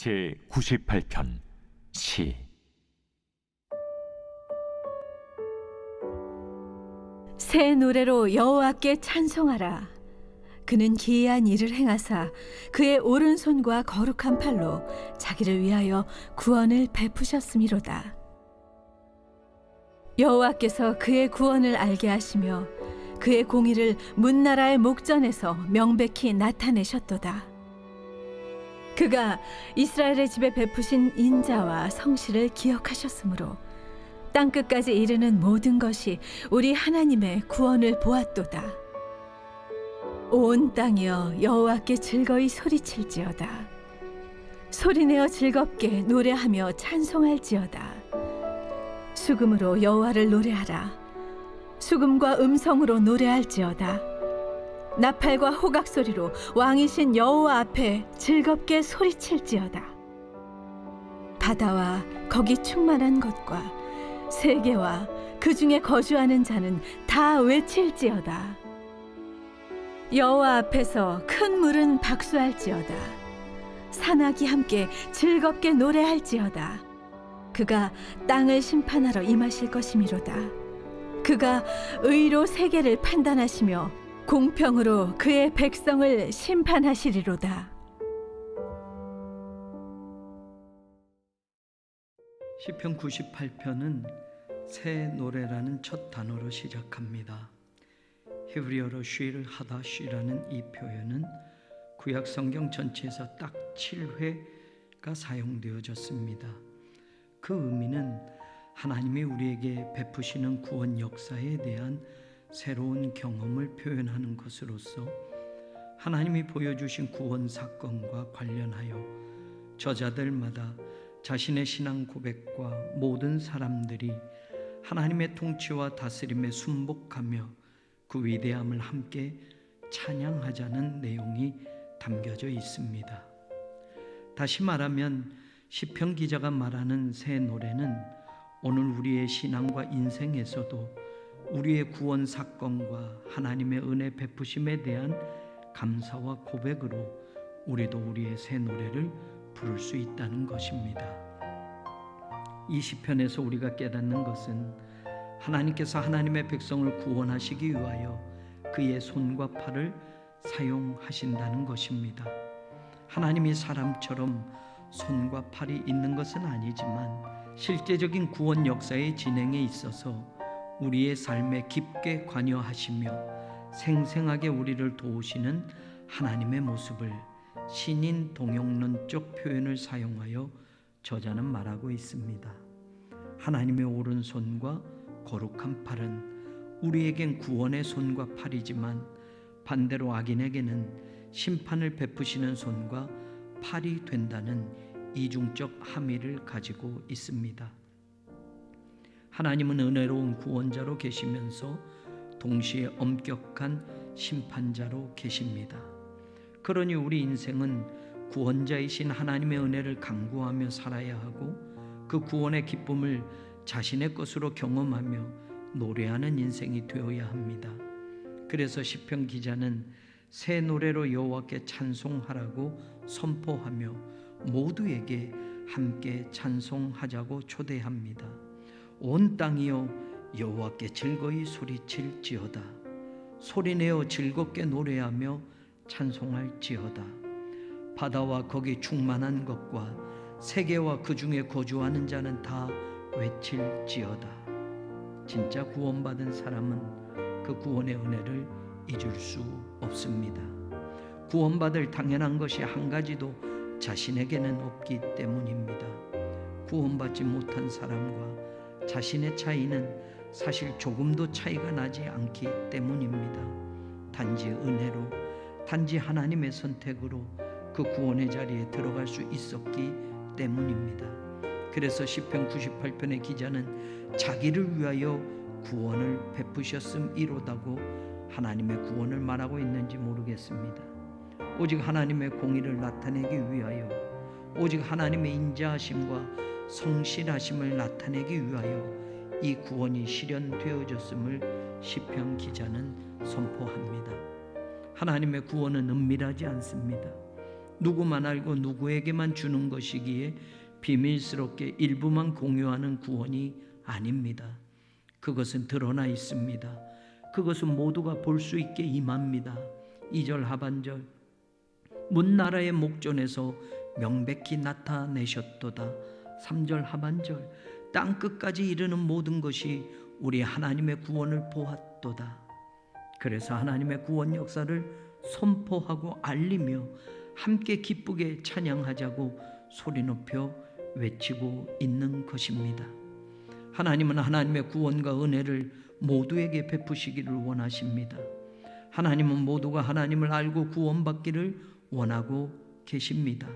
제 98편 시. 새 노래로 여호와께 찬송하라. 그는 기이한 일을 행하사 그의 오른손과 거룩한 팔로 자기를 위하여 구원을 베푸셨음이로다. 여호와께서 그의 구원을 알게 하시며 그의 공의를 문나라의 목전에서 명백히 나타내셨도다. 그가 이스라엘의 집에 베푸신 인자와 성실을 기억하셨으므로 땅끝까지 이르는 모든 것이 우리 하나님의 구원을 보았도다. 온 땅이여 여호와께 즐거이 소리칠지어다. 소리내어 즐겁게 노래하며 찬송할지어다. 수금으로 여호와를 노래하라. 수금과 음성으로 노래할지어다. 나팔과 호각 소리로 왕이신 여호와 앞에 즐겁게 소리칠지어다. 바다와 거기 충만한 것과 세계와 그 중에 거주하는 자는 다 외칠지어다. 여호와 앞에서 큰 물은 박수할지어다. 산악이 함께 즐겁게 노래할지어다. 그가 땅을 심판하러 임하실 것이미로다. 그가 의로 세계를 판단하시며 공평으로 그의 백성을 심판하시리로다. 시편 98편은 새 노래라는 첫 단어로 시작합니다. 히브리어로 쉴 하다쉬라는 이 표현은 구약 성경 전체에서 딱 7회가 사용되어졌습니다. 그 의미는 하나님이 우리에게 베푸시는 구원 역사에 대한 새로운 경험을 표현하는 것으로서 하나님이 보여주신 구원 사건과 관련하여 저자들마다 자신의 신앙 고백과 모든 사람들이 하나님의 통치와 다스림에 순복하며 그 위대함을 함께 찬양하자는 내용이 담겨져 있습니다. 다시 말하면 시편 기자가 말하는 새 노래는 오늘 우리의 신앙과 인생에서도 우리의 구원 사건과 하나님의 은혜 베푸심에 대한 감사와 고백으로 우리도 우리의 새 노래를 부를 수 있다는 것입니다. 이 시편에서 우리가 깨닫는 것은 하나님께서 하나님의 백성을 구원하시기 위하여 그의 손과 팔을 사용하신다는 것입니다. 하나님이 사람처럼 손과 팔이 있는 것은 아니지만 실제적인 구원 역사의 진행에 있어서 우리의 삶에 깊게 관여하시며 생생하게 우리를 도우시는 하나님의 모습을 신인 동용론적 표현을 사용하여 저자는 말하고 있습니다. 하나님의 오른손과 거룩한 팔은 우리에겐 구원의 손과 팔이지만 반대로 악인에게는 심판을 베푸시는 손과 팔이 된다는 이중적 함의를 가지고 있습니다. 하나님은 은혜로운 구원자로 계시면서 동시에 엄격한 심판자로 계십니다. 그러니 우리 인생은 구원자이신 하나님의 은혜를 간구하며 살아야 하고 그 구원의 기쁨을 자신의 것으로 경험하며 노래하는 인생이 되어야 합니다. 그래서 시편 기자는 새 노래로 여호와께 찬송하라고 선포하며 모두에게 함께 찬송하자고 초대합니다. 온 땅이여 여호와께 즐거이 소리칠지어다. 소리내어 즐겁게 노래하며 찬송할지어다. 바다와 거기 충만한 것과 세계와 그 중에 거주하는 자는 다 외칠지어다. 진짜 구원받은 사람은 그 구원의 은혜를 잊을 수 없습니다. 구원받을 당연한 것이 한 가지도 자신에게는 없기 때문입니다. 구원받지 못한 사람과 자신의 차이는 사실 조금도 차이가 나지 않기 때문입니다. 단지 은혜로, 단지 하나님의 선택으로 그 구원의 자리에 들어갈 수 있었기 때문입니다. 그래서 시편 98편의 기자는 자기를 위하여 구원을 베푸셨음이로다고 하나님의 구원을 말하고 있는지 모르겠습니다. 오직 하나님의 공의를 나타내기 위하여, 오직 하나님의 인자하심과 성실하심을 나타내기 위하여 이 구원이 실현되어졌음을 시편 기자는 선포합니다. 하나님의 구원은 은밀하지 않습니다. 누구만 알고 누구에게만 주는 것이기에 비밀스럽게 일부만 공유하는 구원이 아닙니다. 그것은 드러나 있습니다. 그것은 모두가 볼 수 있게 임합니다. 2절 하반절, 문 나라의 목전에서 명백히 나타내셨도다. 3절 하반절, 땅 끝까지 이르는 모든 것이 우리 하나님의 구원을 보았도다. 그래서 하나님의 구원 역사를 선포하고 알리며 함께 기쁘게 찬양하자고 소리 높여 외치고 있는 것입니다. 하나님은 하나님의 구원과 은혜를 모두에게 베푸시기를 원하십니다. 하나님은 모두가 하나님을 알고 구원받기를 원하고 계십니다.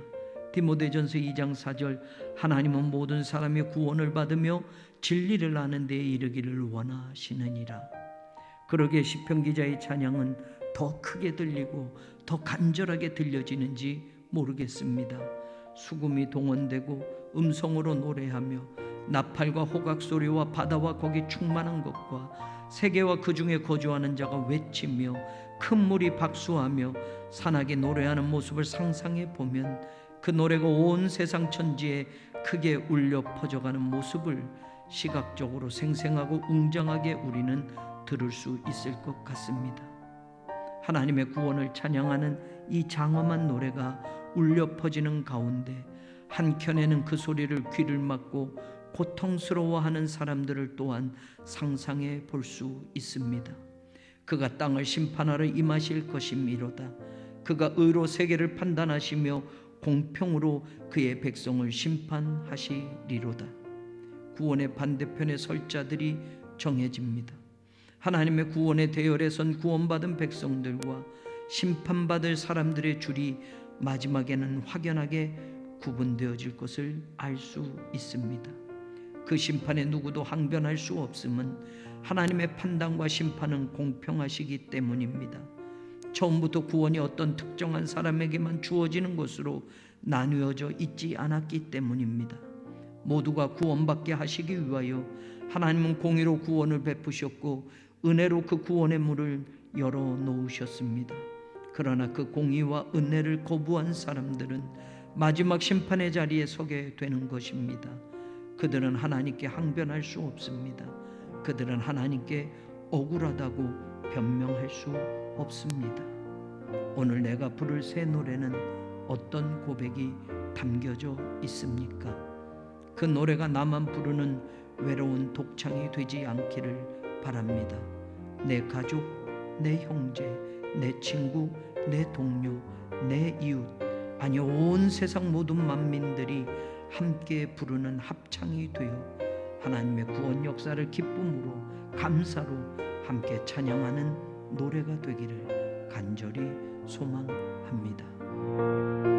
디모데전서 2장 4절, 하나님은 모든 사람이 구원을 받으며 진리를 아는 데에 이르기를 원하시느니라. 그러기에 시편 기자의 찬양은 더 크게 들리고 더 간절하게 들려지는지 모르겠습니다. 수금이 동원되고 음성으로 노래하며 나팔과 호각 소리와 바다와 거기 충만한 것과 세계와 그 중에 거주하는 자가 외치며 큰 물이 박수하며 산악이 노래하는 모습을 상상해 보면 그 노래가 온 세상 천지에 크게 울려 퍼져가는 모습을 시각적으로 생생하고 웅장하게 우리는 들을 수 있을 것 같습니다. 하나님의 구원을 찬양하는 이 장엄한 노래가 울려 퍼지는 가운데 한켠에는 그 소리를 귀를 막고 고통스러워하는 사람들을 또한 상상해 볼 수 있습니다. 그가 땅을 심판하러 임하실 것이미로다. 그가 의로 세계를 판단하시며 공평으로 그의 백성을 심판하시리로다. 구원의 반대편에 설 자들이 정해집니다. 하나님의 구원의 대열에 선 구원받은 백성들과 심판받을 사람들의 줄이 마지막에는 확연하게 구분되어질 것을 알 수 있습니다. 그 심판에 누구도 항변할 수 없음은 하나님의 판단과 심판은 공평하시기 때문입니다. 처음부터 구원이 어떤 특정한 사람에게만 주어지는 것으로 나누어져 있지 않았기 때문입니다. 모두가 구원받게 하시기 위하여 하나님은 공의로 구원을 베푸셨고 은혜로 그 구원의 문을 열어놓으셨습니다. 그러나 그 공의와 은혜를 거부한 사람들은 마지막 심판의 자리에 서게 되는 것입니다. 그들은 하나님께 항변할 수 없습니다. 그들은 하나님께 억울하다고 변명할 수 없습니다. 오늘 내가 부를 새 노래는 어떤 고백이 담겨져 있습니까? 그 노래가 나만 부르는 외로운 독창이 되지 않기를 바랍니다. 내 가족, 내 형제, 내 친구, 내 동료, 내 이웃, 아니 온 세상 모든 만민들이 함께 부르는 합창이 되어 하나님의 구원 역사를 기쁨으로 감사로 함께 찬양하는 노래가 되기를 간절히 소망합니다.